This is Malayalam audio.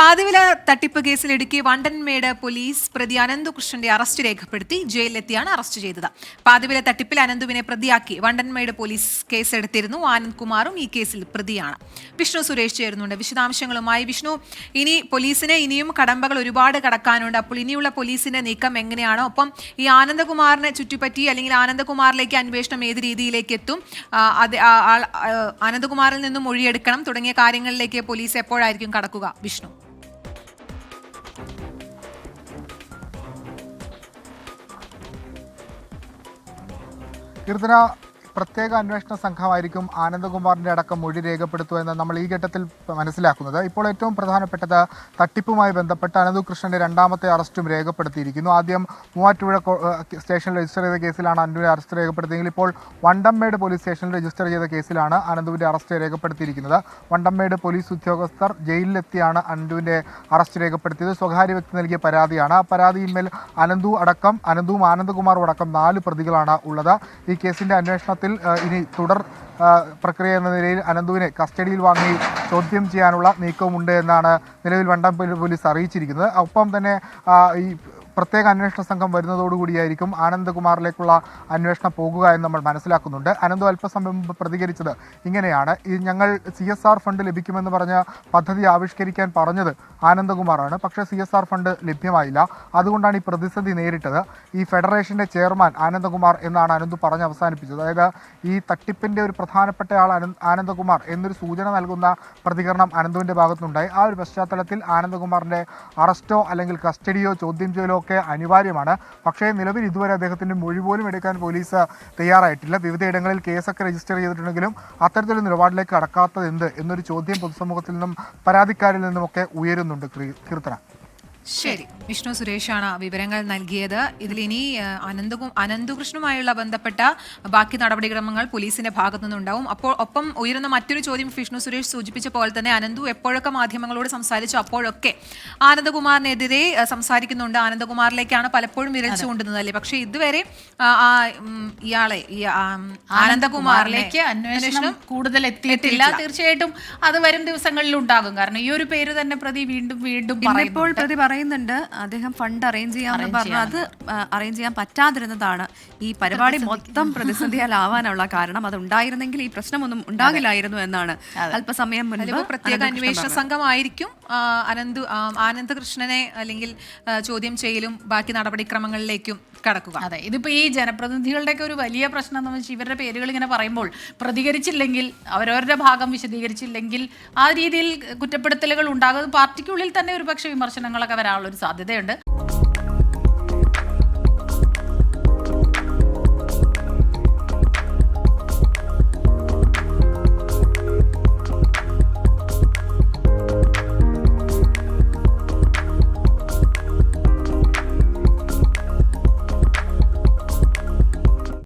പാതിവില തട്ടിപ്പ് കേസിൽ ഇടുക്കി വണ്ടൻമേട് പോലീസ് പ്രതി അനന്തുകൃഷ്ണന്റെ അറസ്റ്റ് രേഖപ്പെടുത്തി ജയിലിലെത്തിയാണ് അറസ്റ്റ് ചെയ്തത്. പാതിവില തട്ടിപ്പിൽ അനന്തുവിനെ പ്രതിയാക്കി വണ്ടൻമേട് പോലീസ് കേസെടുത്തിരുന്നു. ആനന്ദ് കുമാറും ഈ കേസിൽ പ്രതിയാണ്. വിഷ്ണു സുരേഷ് ചേരുന്നുണ്ട് വിശദാംശങ്ങളുമായി. വിഷ്ണു, ഇനി പോലീസിന് ഇനിയും കടമ്പകൾ ഒരുപാട് കടക്കാനുണ്ട്. അപ്പോൾ ഇനിയുള്ള പോലീസിന്റെ നീക്കം എങ്ങനെയാണോ? ഒപ്പം ഈ ആനന്ദകുമാറിനെ ചുറ്റിപ്പറ്റി അല്ലെങ്കിൽ ആനന്ദകുമാറിലേക്ക് അന്വേഷണം ഏത് രീതിയിലേക്ക് എത്തും? ആനന്ദകുമാറിൽ നിന്നും മൊഴിയെടുക്കണം തുടങ്ങിയ കാര്യങ്ങളിലേക്ക് പോലീസ് എപ്പോഴായിരിക്കും കടക്കുക? വിഷ്ണു. കീർത്തന, പ്രത്യേക അന്വേഷണ സംഘമായിരിക്കും ആനന്ദകുമാറിന്റെ അടക്കം മൊഴി രേഖപ്പെടുത്തുമെന്ന് നമ്മൾ ഈ ഘട്ടത്തിൽ മനസ്സിലാക്കുന്നത്. ഇപ്പോൾ ഏറ്റവും പ്രധാനപ്പെട്ടത് തട്ടിപ്പുമായി ബന്ധപ്പെട്ട് അനന്തുകൃഷ്ണന്റെ രണ്ടാമത്തെ അറസ്റ്റും രേഖപ്പെടുത്തിയിരിക്കുന്നു. ആദ്യം മൂവാറ്റുപുഴ സ്റ്റേഷനിൽ രജിസ്റ്റർ ചെയ്ത കേസിലാണ് അനന്തുവിനെ അറസ്റ്റ് രേഖപ്പെടുത്തിയെങ്കിൽ ഇപ്പോൾ വണ്ടംമേട് പോലീസ് സ്റ്റേഷനിൽ രജിസ്റ്റർ ചെയ്ത കേസിലാണ് അനന്തുവിന്റെ അറസ്റ്റ് രേഖപ്പെടുത്തിയിരിക്കുന്നത്. വണ്ടംമേട് പോലീസ് ഉദ്യോഗസ്ഥർ ജയിലിലെത്തിയാണ് അനന്തുവിന്റെ അറസ്റ്റ് രേഖപ്പെടുത്തിയത്. സ്വകാര്യ വ്യക്തി നൽകിയ പരാതിയാണ്. ആ പരാതിയിന്മേൽ അനന്തുവും ആനന്ദകുമാറും അടക്കം 4 പ്രതികളാണ് ഉള്ളത്. ഈ കേസിന്റെ അന്വേഷണത്തിൽ ഇനി തുടർ പ്രക്രിയ എന്ന നിലയിൽ അനന്തുവിനെ കസ്റ്റഡിയിൽ വാങ്ങി ചോദ്യം ചെയ്യാനുള്ള നീക്കവുമുണ്ട് എന്നാണ് നിലവിൽ വണ്ടംമേട് പോലീസ് അറിയിച്ചിരിക്കുന്നത്. ഒപ്പം തന്നെ ഈ പ്രത്യേക അന്വേഷണ സംഘം വരുന്നതോടുകൂടിയായിരിക്കും ആനന്ദകുമാറിലേക്കുള്ള അന്വേഷണം പോകുക എന്ന് നമ്മൾ മനസ്സിലാക്കുന്നുണ്ട്. അനന്തു അല്പസമയം മുമ്പ് പ്രതികരിച്ചത് ഇങ്ങനെയാണ്: ഞങ്ങൾ CSR ഫണ്ട് ലഭിക്കുമെന്ന് പറഞ്ഞ് പദ്ധതി ആവിഷ്കരിക്കാൻ പറഞ്ഞത് ആനന്ദകുമാറാണ്. പക്ഷേ CSR ഫണ്ട് ലഭ്യമായില്ല. അതുകൊണ്ടാണ് ഈ പ്രതിസന്ധി നേരിട്ടത്. ഈ ഫെഡറേഷന്റെ ചെയർമാൻ ആനന്ദകുമാർ എന്നാണ് അനന്തു പറഞ്ഞ് അവസാനിപ്പിച്ചത്. അതായത് ഈ തട്ടിപ്പിന്റെ ഒരു പ്രധാനപ്പെട്ട ആൾ ആനന്ദകുമാർ എന്നൊരു സൂചന നൽകുന്ന പ്രതികരണം അനന്തുവിന്റെ ഭാഗത്തുനിന്നുണ്ടായി. ആ ഒരു പശ്ചാത്തലത്തിൽ ആനന്ദകുമാറിന്റെ അറസ്റ്റോ അല്ലെങ്കിൽ കസ്റ്റഡിയോ ചോദ്യം ചെയ്യലോ ഒക്കെ അനിവാര്യമാണ്. പക്ഷേ നിലവിൽ ഇതുവരെ അദ്ദേഹത്തിന്റെ മൊഴി പോലും എടുക്കാൻ പോലീസ് തയ്യാറായിട്ടില്ല. വിവിധയിടങ്ങളിൽ കേസൊക്കെ രജിസ്റ്റർ ചെയ്തിട്ടുണ്ടെങ്കിലും അത്തരത്തിലൊരു നിലപാടിലേക്ക് കടക്കാത്തത് എന്ത് എന്നൊരു ചോദ്യം പൊതുസമൂഹത്തിൽ നിന്നും പരാതിക്കാരിൽ നിന്നുമൊക്കെ ഉയരുന്നുണ്ട്. കീർത്തന. ശരി, വിഷ്ണു സുരേഷാണ് വിവരങ്ങൾ നൽകിയത്. ഇതിലിനി അനന്തുകൃഷ്ണനുമായുള്ള ബന്ധപ്പെട്ട ബാക്കി നടപടിക്രമങ്ങൾ പോലീസിന്റെ ഭാഗത്തു നിന്നുണ്ടാവും. അപ്പോൾ ഒപ്പം ഉയരുന്ന മറ്റൊരു ചോദ്യം വിഷ്ണു സുരേഷ് സൂചിപ്പിച്ച പോലെ തന്നെ അനന്തു എപ്പോഴൊക്കെ മാധ്യമങ്ങളോട് സംസാരിച്ചു അപ്പോഴൊക്കെ ആനന്ദകുമാറിനെതിരെ സംസാരിക്കുന്നുണ്ട്. ആനന്ദകുമാറിലേക്കാണ് പലപ്പോഴും വിരൽ ചൂണ്ടുന്നത് അല്ലേ? പക്ഷേ ഇതുവരെ ആനന്ദകുമാറിലേക്ക് അന്വേഷണം കൂടുതൽ എത്തിയിട്ടില്ല. തീർച്ചയായിട്ടും അത് വരും ദിവസങ്ങളിൽ ഉണ്ടാകും. കാരണം ഈ ഒരു പേര് തന്നെ പ്രതി വീണ്ടും പറയുന്നുണ്ട് അദ്ദേഹം ഫണ്ട് അറേഞ്ച് ചെയ്യാമെന്ന് പറഞ്ഞു. അത് അറേഞ്ച് ചെയ്യാൻ പറ്റാതിരുന്നതാണ് ഈ പരിപാടി മൊത്തം പ്രതിസന്ധിയാലാവാനുള്ള കാരണം. അത് ഉണ്ടായിരുന്നെങ്കിൽ ഈ പ്രശ്നമൊന്നും ഉണ്ടാകില്ലായിരുന്നു എന്നാണ് അല്പസമയം മുൻപ് പ്രത്യേക അന്വേഷണ സംഘമായിരിക്കും ആനന്ദകൃഷ്ണനെ അല്ലെങ്കിൽ ചോദ്യം ചെയ്യലും ബാക്കി നടപടിക്രമങ്ങളിലേക്കും കടക്കുക. അതെ, ഇതിപ്പോ ഈ ജനപ്രതിനിധികളുടെയൊക്കെ ഒരു വലിയ പ്രശ്നം എന്ന് വെച്ചാൽ ഇവരുടെ പേരുകൾ ഇങ്ങനെ പറയുമ്പോൾ പ്രതികരിച്ചില്ലെങ്കിൽ, അവരവരുടെ ഭാഗം വിശദീകരിച്ചില്ലെങ്കിൽ ആ രീതിയിൽ കുറ്റപ്പെടുത്തലുകൾ ഉണ്ടാകും. പാർട്ടിക്കുള്ളിൽ തന്നെ ഒരുപക്ഷെ വിമർശനങ്ങളൊക്കെ വരാനുള്ളൊരു സാധ്യതയുണ്ട്.